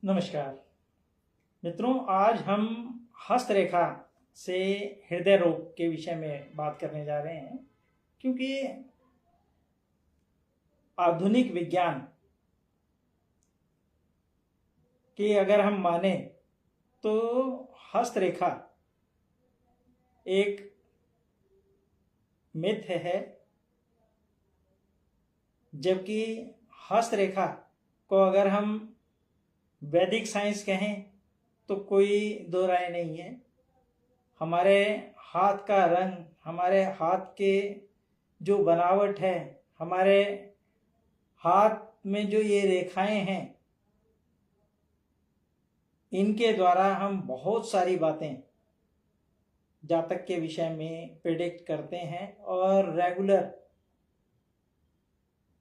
नमस्कार मित्रों, आज हम हस्तरेखा से हृदय रोग के विषय में बात करने जा रहे हैं। क्योंकि आधुनिक विज्ञान के अगर हम माने तो हस्तरेखा एक मिथ है, जबकि हस्तरेखा को अगर हम वैदिक साइंस कहें तो कोई दो राय नहीं है। हमारे हाथ का रंग, हमारे हाथ के जो बनावट है, हमारे हाथ में जो ये रेखाएं हैं, इनके द्वारा हम बहुत सारी बातें जातक के विषय में प्रिडिक्ट करते हैं और रेगुलर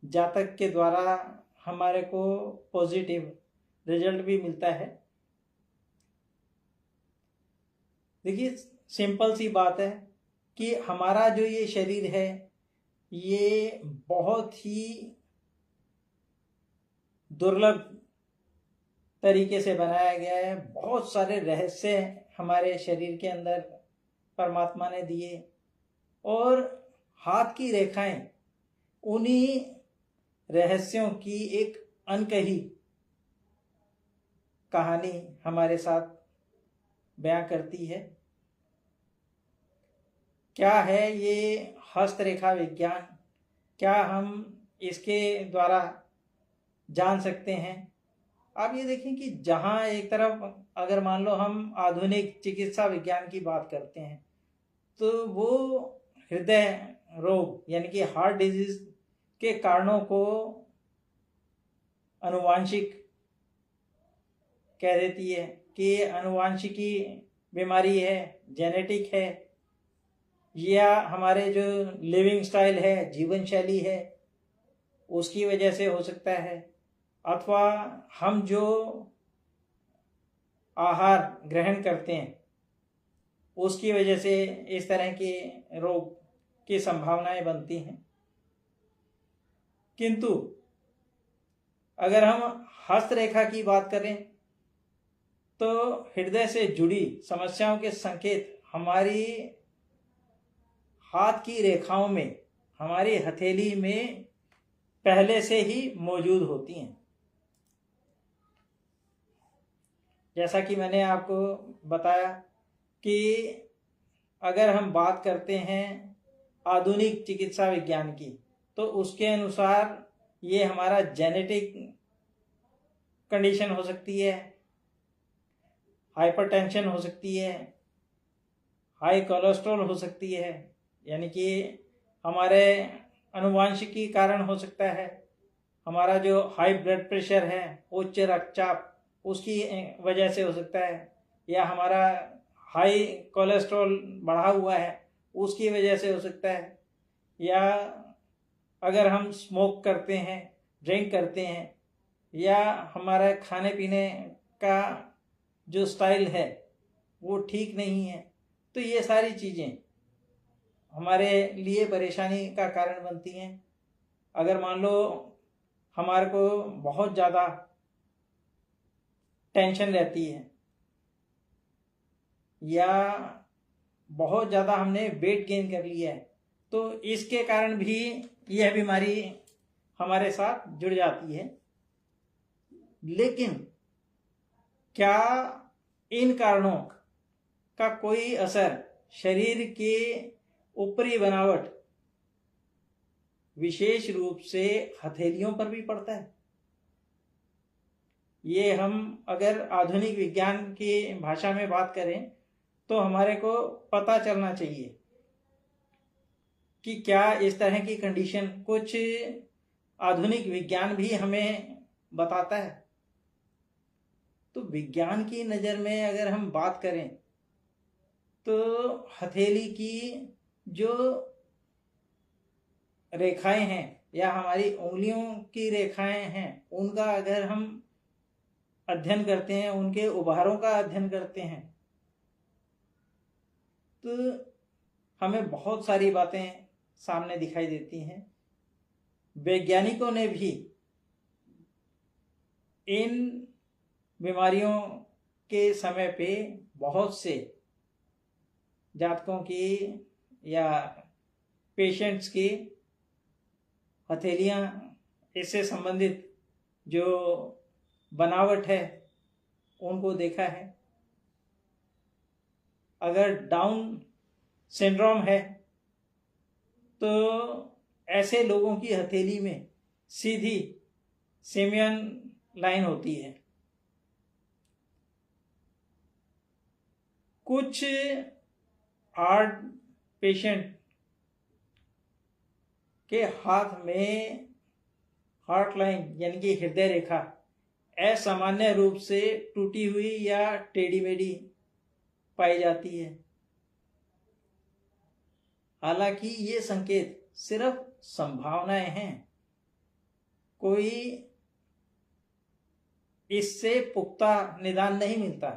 जातक के द्वारा हमारे को पॉजिटिव रिजल्ट भी मिलता है। देखिए, सिंपल सी बात है कि हमारा जो ये शरीर है ये बहुत ही दुर्लभ तरीके से बनाया गया है। बहुत सारे रहस्य हमारे शरीर के अंदर परमात्मा ने दिए और हाथ की रेखाएं उन्हीं रहस्यों की एक अनकही कहानी हमारे साथ बयां करती है। क्या है ये हस्तरेखा विज्ञान? क्या हम इसके द्वारा जान सकते हैं? आप ये देखें कि जहाँ एक तरफ अगर मान लो हम आधुनिक चिकित्सा विज्ञान की बात करते हैं तो वो हृदय रोग यानी कि हार्ट डिजीज के कारणों को अनुवांशिक कह देती है कि अनुवांशिकी बीमारी है, जेनेटिक है, या हमारे जो लिविंग स्टाइल है, जीवन शैली है, उसकी वजह से हो सकता है, अथवा हम जो आहार ग्रहण करते हैं उसकी वजह से इस तरह के रोग की संभावनाएं बनती हैं। किंतु अगर हम हस्तरेखा की बात करें तो हृदय से जुड़ी समस्याओं के संकेत हमारी हाथ की रेखाओं में, हमारी हथेली में पहले से ही मौजूद होती हैं। जैसा कि मैंने आपको बताया कि अगर हम बात करते हैं आधुनिक चिकित्सा विज्ञान की तो उसके अनुसार ये हमारा जेनेटिक कंडीशन हो सकती है, हाइपरटेंशन हो सकती है, हाई कोलेस्ट्रॉल हो सकती है, यानी कि हमारे अनुवांशिकी कारण हो सकता है, हमारा जो हाई ब्लड प्रेशर है, उच्च रक्तचाप, उसकी वजह से हो सकता है, या हमारा हाई कोलेस्ट्रॉल बढ़ा हुआ है उसकी वजह से हो सकता है, या अगर हम स्मोक करते हैं, ड्रिंक करते हैं, या हमारा खाने पीने का जो स्टाइल है वो ठीक नहीं है, तो ये सारी चीज़ें हमारे लिए परेशानी का कारण बनती हैं। अगर मान लो हमारे को बहुत ज़्यादा टेंशन रहती है या बहुत ज़्यादा हमने वेट गेन कर लिया है तो इसके कारण भी यह बीमारी हमारे साथ जुड़ जाती है। लेकिन क्या इन कारणों का कोई असर शरीर के ऊपरी बनावट, विशेष रूप से हथेलियों पर भी पड़ता है? ये हम अगर आधुनिक विज्ञान की भाषा में बात करें तो हमारे को पता चलना चाहिए कि क्या इस तरह की कंडीशन कुछ आधुनिक विज्ञान भी हमें बताता है। तो विज्ञान की नज़र में अगर हम बात करें तो हथेली की जो रेखाएं हैं या हमारी उंगलियों की रेखाएं हैं, उनका अगर हम अध्ययन करते हैं, उनके उभारों का अध्ययन करते हैं तो हमें बहुत सारी बातें सामने दिखाई देती हैं। वैज्ञानिकों ने भी इन बीमारियों के समय पे बहुत से जातकों की या पेशेंट्स की हथेलियां, इससे संबंधित जो बनावट है उनको देखा है। अगर डाउन सिंड्रोम है तो ऐसे लोगों की हथेली में सीधी सिमियन लाइन होती है। कुछ हार्ट पेशेंट के हाथ में हार्ट लाइन यानी कि हृदय रेखा असामान्य रूप से टूटी हुई या टेढ़ी मेढ़ी पाई जाती है। हालांकि ये संकेत सिर्फ संभावनाएं हैं, कोई इससे पुख्ता निदान नहीं मिलता,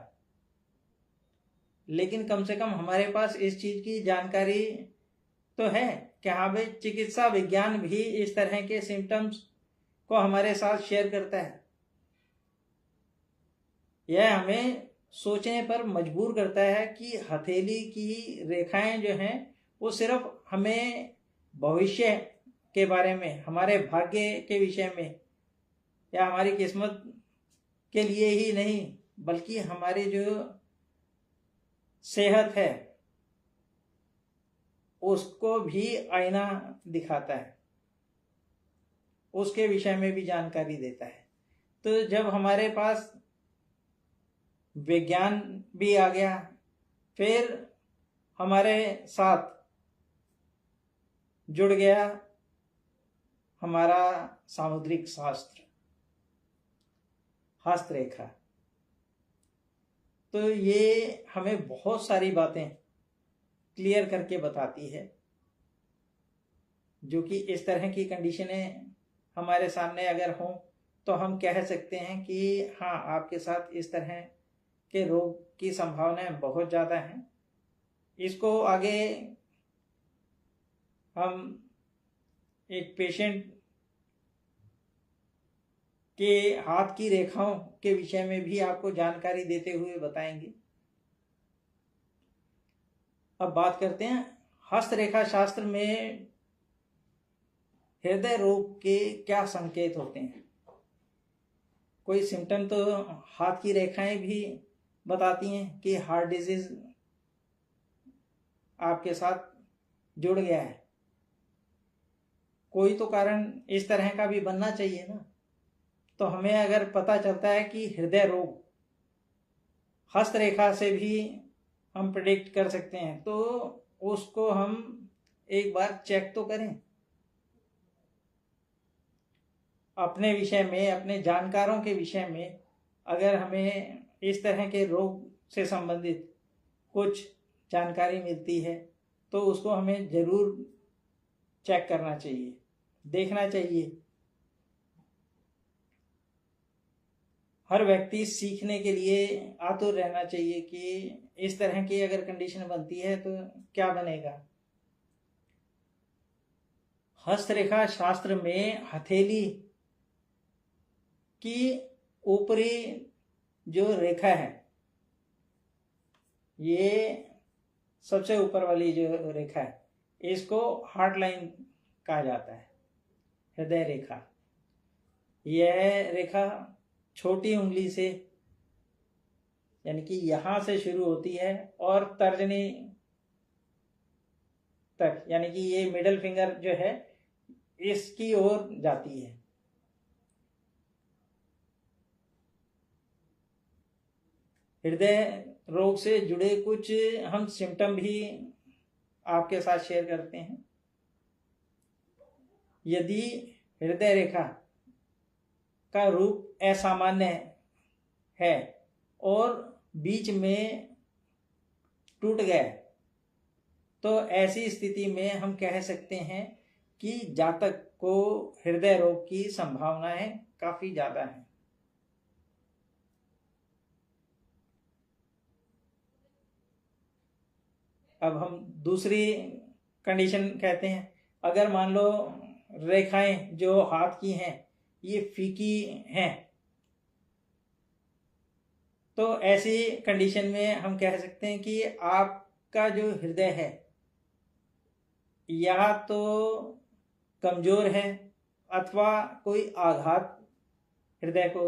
लेकिन कम से कम हमारे पास इस चीज की जानकारी तो है कि हाँ भाई, चिकित्सा विज्ञान भी इस तरह के सिम्टम्स को हमारे साथ शेयर करता है। यह हमें सोचने पर मजबूर करता है कि हथेली की रेखाएं जो हैं वो सिर्फ हमें भविष्य के बारे में, हमारे भाग्य के विषय में या हमारी किस्मत के लिए ही नहीं, बल्कि हमारी जो सेहत है उसको भी आईना दिखाता है, उसके विषय में भी जानकारी देता है। तो जब हमारे पास विज्ञान भी आ गया, फिर हमारे साथ जुड़ गया हमारा सामुद्रिक शास्त्र, हस्तरेखा। तो ये हमें बहुत सारी बातें क्लियर करके बताती है, जो कि इस तरह की कंडीशनें हमारे सामने अगर हों तो हम कह सकते हैं कि हाँ, आपके साथ इस तरह के रोग की संभावनाएं बहुत ज़्यादा हैं। इसको आगे हम एक पेशेंट के हाथ की रेखाओं के विषय में भी आपको जानकारी देते हुए बताएंगे। अब बात करते हैं हस्तरेखा शास्त्र में हृदय रोग के क्या संकेत होते हैं। कोई सिम्टम तो हाथ की रेखाएं भी बताती हैं कि हार्ट डिजीज आपके साथ जुड़ गया है। कोई तो कारण इस तरह का भी बनना चाहिए ना। तो हमें अगर पता चलता है कि हृदय रोग हस्तरेखा से भी हम प्रेडिक्ट कर सकते हैं, तो उसको हम एक बार चेक तो करें। अपने विषय में, अपने जानकारों के विषय में अगर हमें इस तरह के रोग से संबंधित कुछ जानकारी मिलती है तो उसको हमें जरूर चेक करना चाहिए, देखना चाहिए। हर व्यक्ति सीखने के लिए आतुर रहना चाहिए कि इस तरह की अगर कंडीशन बनती है तो क्या बनेगा। हस्तरेखा शास्त्र में हथेली की ऊपरी जो रेखा है, ये सबसे ऊपर वाली जो रेखा है, इसको हार्ट लाइन कहा जाता है, हृदय रेखा। यह रेखा छोटी उंगली से यानी कि यहां से शुरू होती है और तर्जनी तक, यानी कि ये मिडिल फिंगर जो है इसकी ओर जाती है। हृदय रोग से जुड़े कुछ हम सिम्टम भी आपके साथ शेयर करते हैं। यदि हृदय रेखा का रूप असामान्य है और बीच में टूट गया, तो ऐसी स्थिति में हम कह सकते हैं कि जातक को हृदय रोग की संभावनाएं काफी ज्यादा हैं। अब हम दूसरी कंडीशन कहते हैं। अगर मान लो रेखाएं जो हाथ की हैं ये फीकी हैं, तो ऐसी कंडीशन में हम कह सकते हैं कि आपका जो हृदय है या तो कमजोर है अथवा कोई आघात हृदय को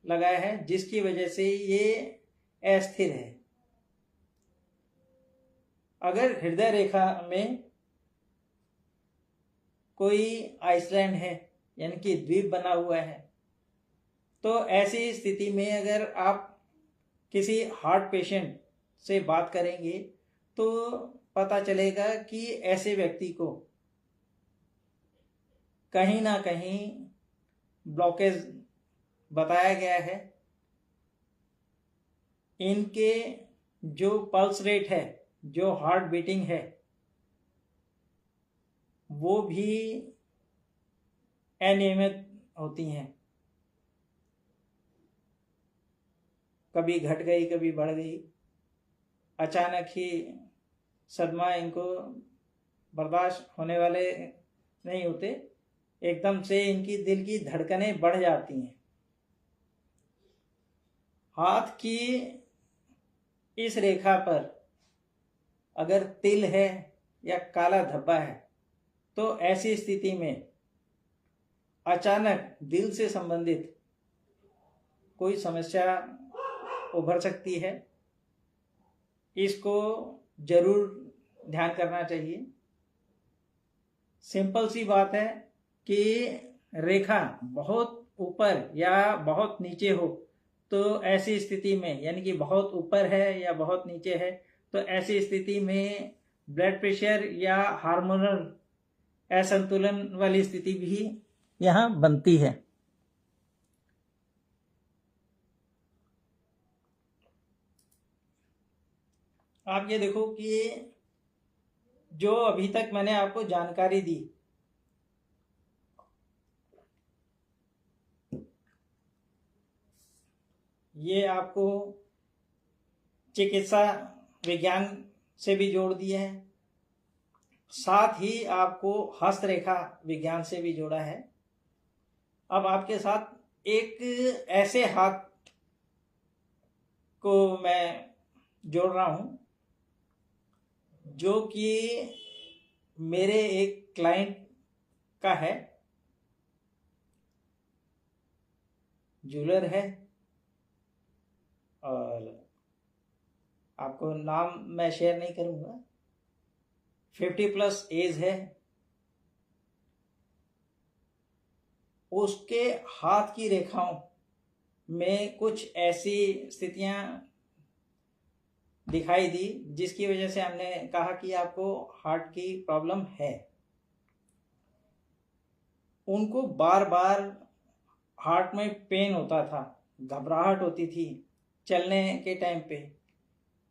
लगाया है जिसकी वजह से ये अस्थिर है। अगर हृदय रेखा में कोई आइसलैंड है यानी कि द्वीप बना हुआ है तो ऐसी स्थिति में अगर आप किसी हार्ट पेशेंट से बात करेंगे तो पता चलेगा कि ऐसे व्यक्ति को कहीं ना कहीं ब्लॉकेज बताया गया है। इनके जो पल्स रेट है, जो हार्ट बीटिंग है, वो भी अनियमित होती हैं, कभी घट गई कभी बढ़ गई। अचानक ही सदमा इनको बर्दाश्त होने वाले नहीं होते, एकदम से इनकी दिल की धड़कनें बढ़ जाती हैं। हाथ की इस रेखा पर अगर तिल है या काला धब्बा है तो ऐसी स्थिति में अचानक दिल से संबंधित कोई समस्या उभर सकती है। इसको जरूर ध्यान करना चाहिए। सिंपल सी बात है कि रेखा बहुत ऊपर या बहुत नीचे हो तो ऐसी स्थिति में, यानी कि बहुत ऊपर है या बहुत नीचे है, तो ऐसी स्थिति में ब्लड प्रेशर या हार्मोनल असंतुलन वाली स्थिति भी यहाँ बनती है। आप ये देखो कि जो अभी तक मैंने आपको जानकारी दी, ये आपको चिकित्सा विज्ञान से भी जोड़ दिए हैं, साथ ही आपको हस्तरेखा विज्ञान से भी जोड़ा है। अब आपके साथ एक ऐसे हाथ को मैं जोड़ रहा हूं जो कि मेरे एक क्लाइंट का है, ज्वेलर है, और आपको नाम मैं शेयर नहीं करूंगा। 50+ एज है। उसके हाथ की रेखाओं में कुछ ऐसी स्थितियां दिखाई दी जिसकी वजह से हमने कहा कि आपको हार्ट की प्रॉब्लम है। उनको बार बार हार्ट में पेन होता था, घबराहट होती थी चलने के टाइम पे।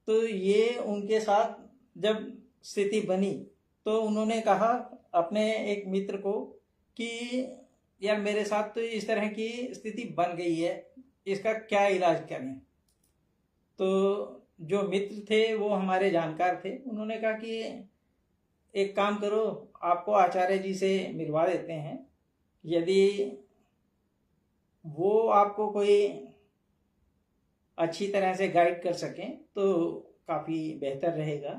तो ये उनके साथ जब स्थिति बनी तो उन्होंने कहा अपने एक मित्र को कि यार मेरे साथ तो इस तरह की स्थिति बन गई है, इसका क्या इलाज करें। तो जो मित्र थे वो हमारे जानकार थे, उन्होंने कहा कि एक काम करो, आपको आचार्य जी से मिलवा देते हैं, यदि वो आपको कोई अच्छी तरह से गाइड कर सकें तो काफ़ी बेहतर रहेगा।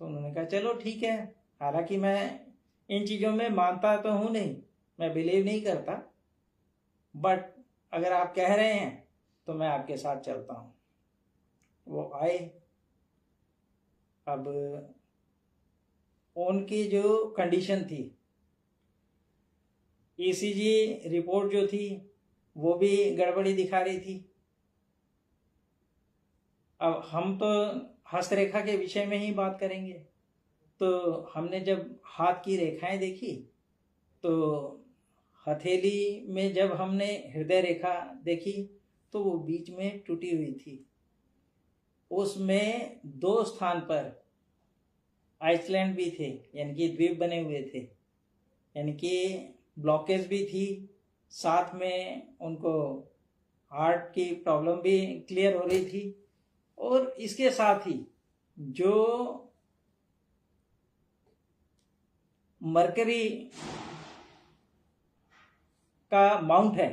तो उन्होंने कहा चलो ठीक है। हालांकि मैं इन चीज़ों में मानता तो हूँ नहीं, मैं बिलीव नहीं करता, बट अगर आप कह रहे हैं तो मैं आपके साथ चलता हूँ। वो आए। अब उनकी जो कंडीशन थी, ईसीजी रिपोर्ट जो थी वो भी गड़बड़ी दिखा रही थी। अब हम तो हस्तरेखा के विषय में ही बात करेंगे। तो हमने जब हाथ की रेखाएं देखी तो हथेली में जब हमने हृदय रेखा देखी तो वो बीच में टूटी हुई थी। उसमें 2 स्थान पर आइसलैंड भी थे, यानी कि द्वीप बने हुए थे, यानी कि ब्लॉकेज भी थी, साथ में उनको हार्ट की प्रॉब्लम भी क्लियर हो रही थी। और इसके साथ ही जो मरकरी का माउंट है,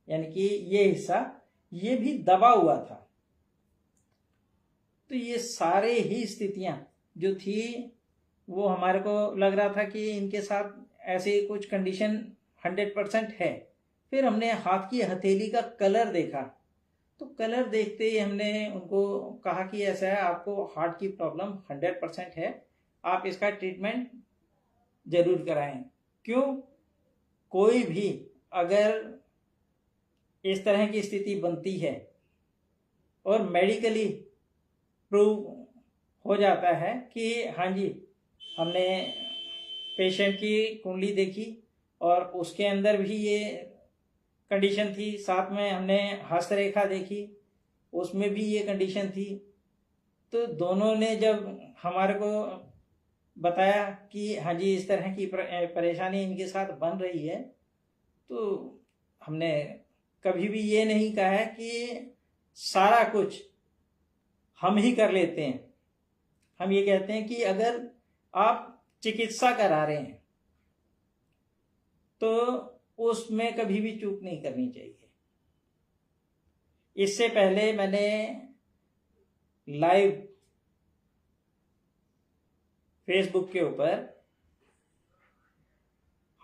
यानी कि ये हिस्सा, ये भी दबा हुआ था। तो ये सारे ही स्थितियां जो थी वो हमारे को लग रहा था कि इनके साथ ऐसे कुछ कंडीशन 100% है। फिर हमने हाथ की हथेली का कलर देखा, तो कलर देखते ही हमने उनको कहा कि ऐसा है, आपको हार्ट की प्रॉब्लम 100% है, आप इसका ट्रीटमेंट जरूर कराएं। क्यों? कोई भी अगर इस तरह की स्थिति बनती है और मेडिकली प्रूव हो जाता है कि हाँ जी, हमने पेशेंट की कुंडली देखी और उसके अंदर भी ये कंडीशन थी, साथ में हमने हस्तरेखा देखी, उसमें भी ये कंडीशन थी, तो दोनों ने जब हमारे को बताया कि हाँ जी इस तरह की परेशानी इनके साथ बन रही है, तो हमने कभी भी ये नहीं कहा है कि सारा कुछ हम ही कर लेते हैं। हम ये कहते हैं कि अगर आप चिकित्सा करा रहे हैं तो उसमें कभी भी चूक नहीं करनी चाहिए। इससे पहले मैंने लाइव फेसबुक के ऊपर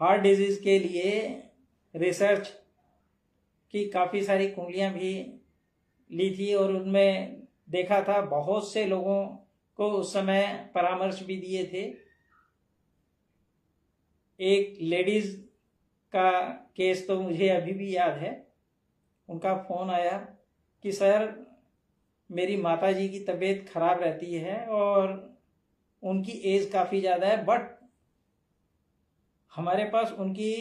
हार्ट डिजीज के लिए रिसर्च की काफ़ी सारी कुंडलियां भी ली थी और उनमें देखा था, बहुत से लोगों को उस समय परामर्श भी दिए थे। एक लेडीज का केस तो मुझे अभी भी याद है। उनका फ़ोन आया कि सर मेरी माताजी की तबीयत खराब रहती है और उनकी एज काफ़ी ज़्यादा है, बट हमारे पास उनकी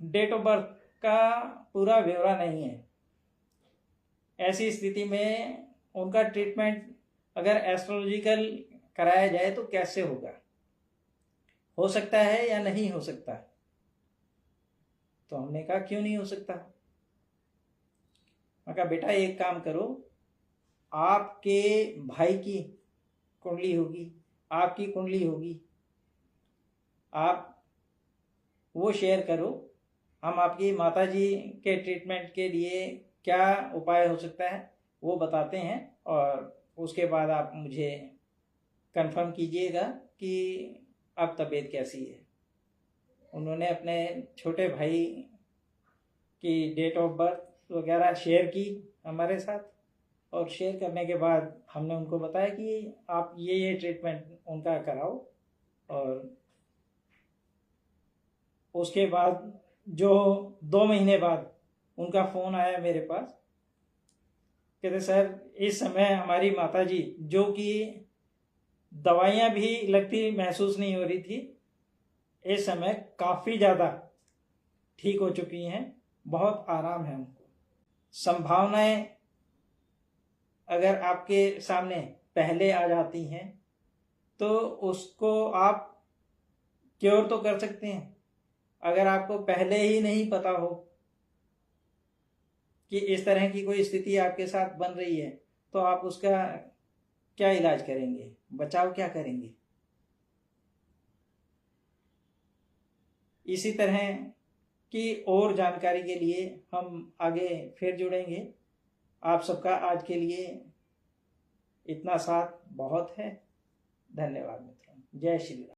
डेट ऑफ बर्थ का पूरा ब्यौरा नहीं है। ऐसी स्थिति में उनका ट्रीटमेंट अगर एस्ट्रोलॉजिकल कराया जाए तो कैसे होगा, हो सकता है या नहीं हो सकता? तो हमने कहा क्यों नहीं हो सकता। मैं कहा बेटा एक काम करो, आपके भाई की कुंडली होगी, आपकी कुंडली होगी, आप वो शेयर करो, हम आपकी माताजी के ट्रीटमेंट के लिए क्या उपाय हो सकता है वो बताते हैं और उसके बाद आप मुझे कंफर्म कीजिएगा कि अब तबीयत कैसी है। उन्होंने अपने छोटे भाई की डेट ऑफ बर्थ वगैरह शेयर की हमारे साथ और शेयर करने के बाद हमने उनको बताया कि आप ये ट्रीटमेंट उनका कराओ। और उसके बाद जो 2 महीने बाद उनका फ़ोन आया मेरे पास, कहते सर इस समय हमारी माताजी जो कि दवाइयाँ भी लगती महसूस नहीं हो रही थी, इस समय काफ़ी ज़्यादा ठीक हो चुकी हैं, बहुत आराम है उनको। संभावनाएं अगर आपके सामने पहले आ जाती हैं तो उसको आप क्योर तो कर सकते हैं। अगर आपको पहले ही नहीं पता हो कि इस तरह की कोई स्थिति आपके साथ बन रही है तो आप उसका क्या इलाज करेंगे, बचाव क्या करेंगे। इसी तरह की और जानकारी के लिए हम आगे फिर जुड़ेंगे। आप सबका आज के लिए इतना साथ बहुत है। धन्यवाद मित्रों। जय श्री राम।